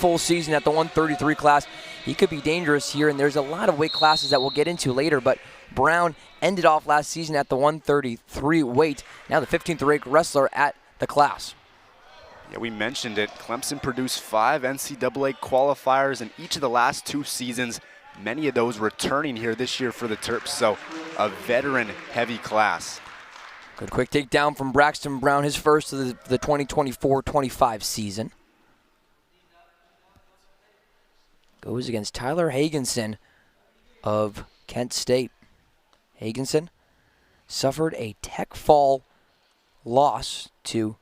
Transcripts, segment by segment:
full season at the 133 class. He could be dangerous here, and there's a lot of weight classes that we'll get into later, but Brown ended off last season at the 133 weight. Now the 15th ranked wrestler at the class. Yeah, we mentioned it. Clemson produced 5 NCAA qualifiers in each of the last 2 seasons. Many of those returning here this year for the Terps, so a veteran-heavy class. Good quick takedown from Braxton Brown, his first of the 2024-25 season. Goes against Tyler Hagensen of Kent State. Hagensen suffered a tech fall loss to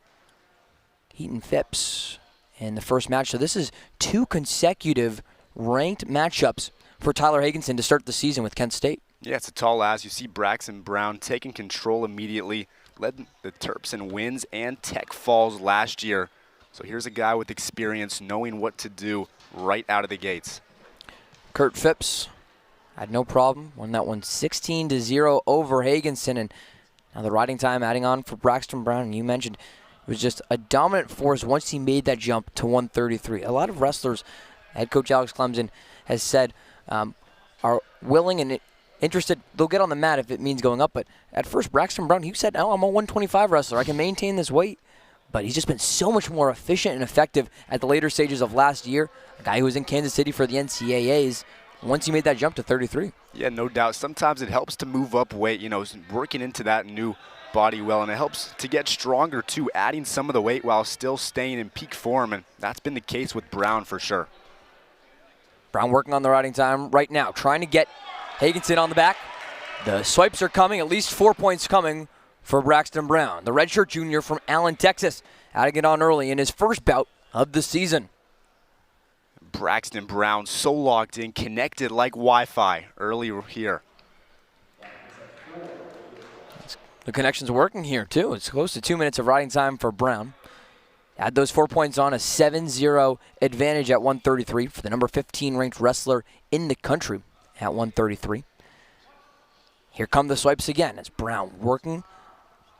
Heaton Phipps in the first match. So this is 2 consecutive ranked matchups for Tyler Hagensen to start the season with Kent State. Yeah, it's a tall ask. You see Braxton Brown taking control immediately, led the Terps in wins and tech falls last year. So here's a guy with experience knowing what to do right out of the gates. Kurt Phipps had no problem, won that one 16-0 over Hagensen, and now the riding time adding on for Braxton Brown. And you mentioned it was just a dominant force once he made that jump to 133. A lot of wrestlers, head coach Alex Clemson has said, are willing and interested. They'll get on the mat if it means going up, but at first Braxton Brown, he said, oh, I'm a 125 wrestler. I can maintain this weight. But he's just been so much more efficient and effective at the later stages of last year. A guy who was in Kansas City for the NCAAs once he made that jump to 33. Yeah, no doubt. Sometimes it helps to move up weight, working into that new body well, and it helps to get stronger too, adding some of the weight while still staying in peak form, and that's been the case with Brown for sure. Brown working on the riding time right now, trying to get Hagensen on the back. The swipes are coming, at least 4 points coming for Braxton Brown, the redshirt junior from Allen, Texas, adding it on early in his first bout of the season. Braxton Brown so locked in, connected like Wi-Fi early here. The connection's working here too. It's close to 2 minutes of riding time for Brown. Add those 4 points on, a 7-0 advantage at 133 for the number 15 ranked wrestler in the country at 133. Here come the swipes again. It's Brown working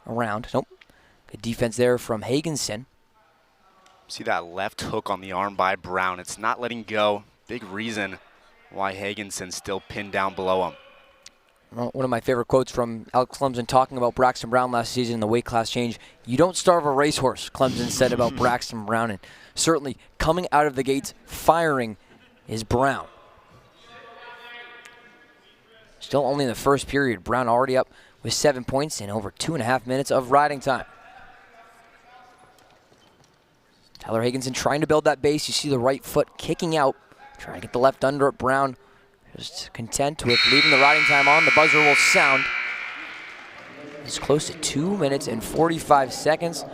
around. Nope. Good defense there from Hagensen. See that left hook on the arm by Brown. It's not letting go. Big reason why Hagensen's still pinned down below him. Well, one of my favorite quotes from Alex Clemson talking about Braxton Brown last season in the weight class change. You don't starve a racehorse, Clemson said about Braxton Brown. And certainly coming out of the gates, firing is Brown. Still only in the first period. Brown already up with 7 points in over 2.5 minutes of riding time. Tyler Hagensen trying to build that base. You see the right foot kicking out. Trying to get the left under it. Brown just content with leaving the riding time on. The buzzer will sound. It's close to 2 minutes and 45 seconds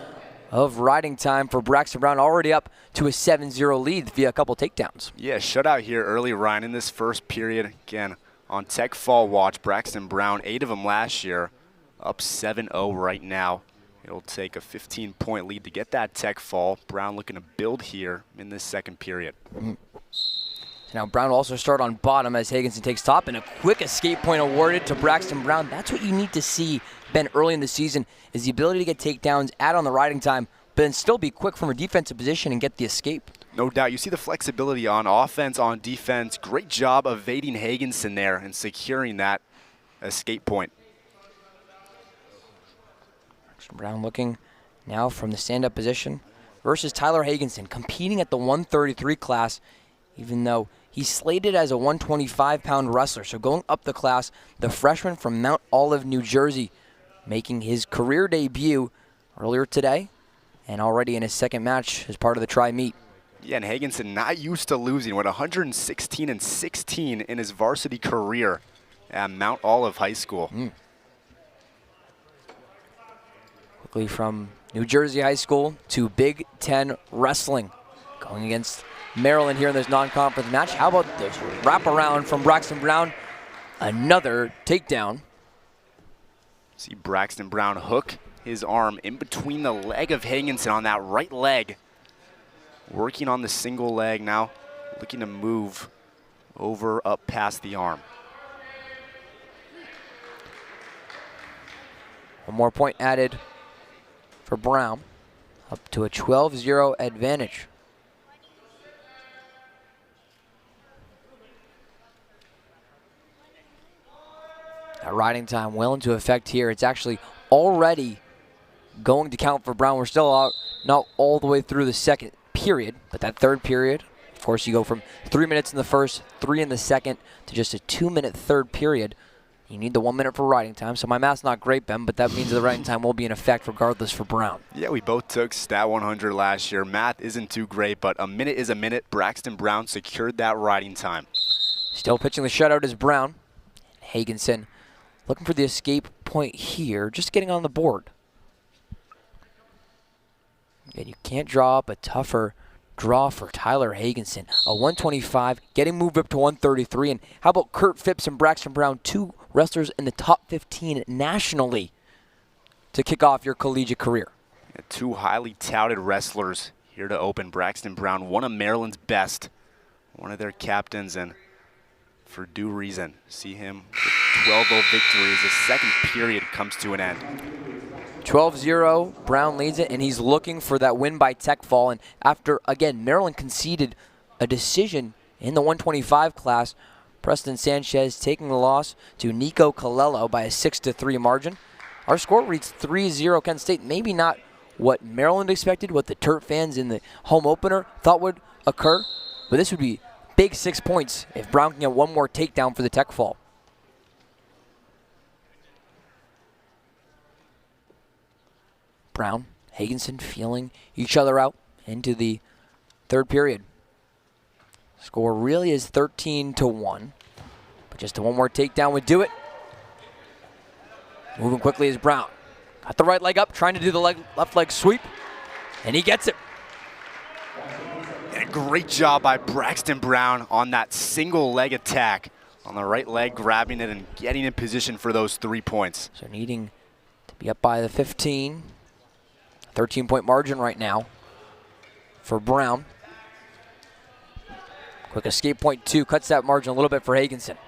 of riding time for Braxton Brown. Already up to a 7-0 lead via a couple takedowns. Yeah, shutout here early, Ryan, in this first period. Again, on tech fall watch, Braxton Brown, 8 of them last year, up 7-0 right now. It'll take a 15-point lead to get that tech fall. Brown looking to build here in this second period. So now Brown will also start on bottom as Hagensen takes top, and a quick escape point awarded to Braxton Brown. That's what you need to see, Ben, early in the season, is the ability to get takedowns, add on the riding time, but then still be quick from a defensive position and get the escape. No doubt. You see the flexibility on offense, on defense. Great job evading Hagensen there and securing that escape point. Brown looking now from the stand-up position versus Tyler Hagensen, competing at the 133 class, even though he's slated as a 125-pound wrestler. So going up the class, the freshman from Mount Olive, New Jersey, making his career debut earlier today and already in his second match as part of the tri-meet. Yeah, and Hagensen not used to losing, with 116-16 in his varsity career at Mount Olive High School. Quickly from New Jersey High School to Big Ten Wrestling, going against Maryland here in this non-conference match. How about this wraparound from Braxton Brown? Another takedown. See Braxton Brown hook his arm in between the leg of Hagensen on that right leg. Working on the single leg now, looking to move over up past the arm. One more point added for Brown, up to a 12-0 advantage. That riding time well into effect here. It's actually already going to count for Brown. We're still out, not all the way through the second period, but that third period, of course, you go from 3 minutes in the first, 3 in the second, to just a 2-minute third period. You need the 1 minute for riding time. So my math's not great, Ben, but that means the riding time will be in effect regardless for Brown. Yeah, we both took Stat 100 last year. Math isn't too great, but a minute is a minute. Braxton Brown secured that riding time. Still pitching the shutout is Brown. Hagensen looking for the escape point here, just getting on the board. And you can't draw up a tougher draw for Tyler Hagensen. A 125, getting moved up to 133. And how about Kurt Phipps and Braxton Brown, two wrestlers in the top 15 nationally to kick off your collegiate career? Yeah, two highly touted wrestlers here to open. Braxton Brown, one of Maryland's best, one of their captains, and for due reason. See him with 12-0 victory as the second period comes to an end. 12-0, Brown leads it, and he's looking for that win by tech fall. And after, again, Maryland conceded a decision in the 125 class, Preston Sanchez taking the loss to Nico Colello by a 6-3 margin. Our score reads 3-0 Kent State. Maybe not what Maryland expected, what the Terp fans in the home opener thought would occur, but this would be big 6 points if Brown can get one more takedown for the tech fall. Brown, Hagensen feeling each other out into the third period. Score really is 13-1, but just one more takedown would do it. Moving quickly is Brown. Got the right leg up, trying to do the left leg sweep, and he gets it. And a great job by Braxton Brown on that single leg attack. On the right leg, grabbing it and getting in position for those 3 points. So needing to be up by the 15. 13-point margin right now for Brown. Quick escape point 2 cuts that margin a little bit for Hagensen.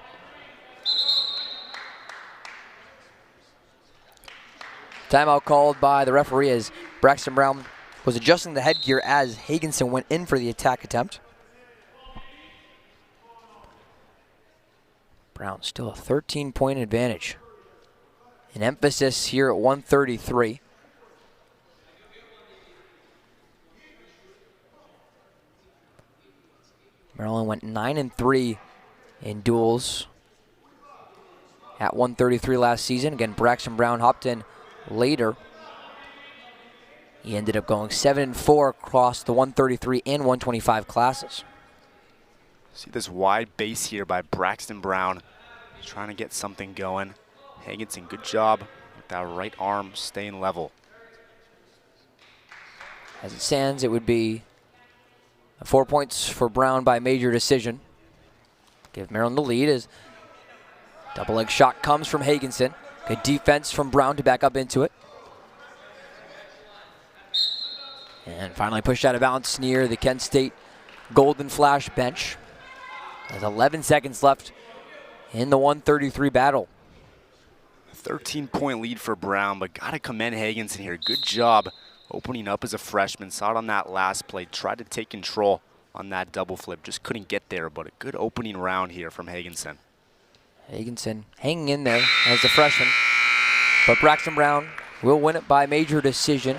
Timeout called by the referee as Braxton Brown was adjusting the headgear as Hagensen went in for the attack attempt. Brown still a 13-point advantage. An emphasis here at 133. Maryland went 9-3 in duels at 133 last season. Again, Braxton Brown hopped in later. He ended up going 7-4 across the 133 and 125 classes. See this wide base here by Braxton Brown. Trying to get something going. Hagensen, good job with that right arm staying level. As it stands, it would be 4 points for Brown by major decision. Give Maryland the lead as double leg shot comes from Hagensen. Good defense from Brown to back up into it. And finally pushed out of bounds near the Kent State Golden Flash bench. There's 11 seconds left in the 133 battle. 13-point lead for Brown, but gotta commend Hagensen here. Good job opening up as a freshman. Saw it on that last play. Tried to take control on that double flip. Just couldn't get there, but a good opening round here from Hagensen. Hagensen hanging in there as a freshman. But Braxton Brown will win it by major decision.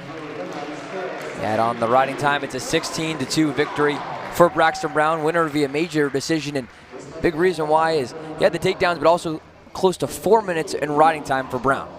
And on the riding time, it's a 16-2 victory for Braxton Brown. Winner via major decision. And big reason why is he had the takedowns, but also close to 4 minutes in riding time for Brown.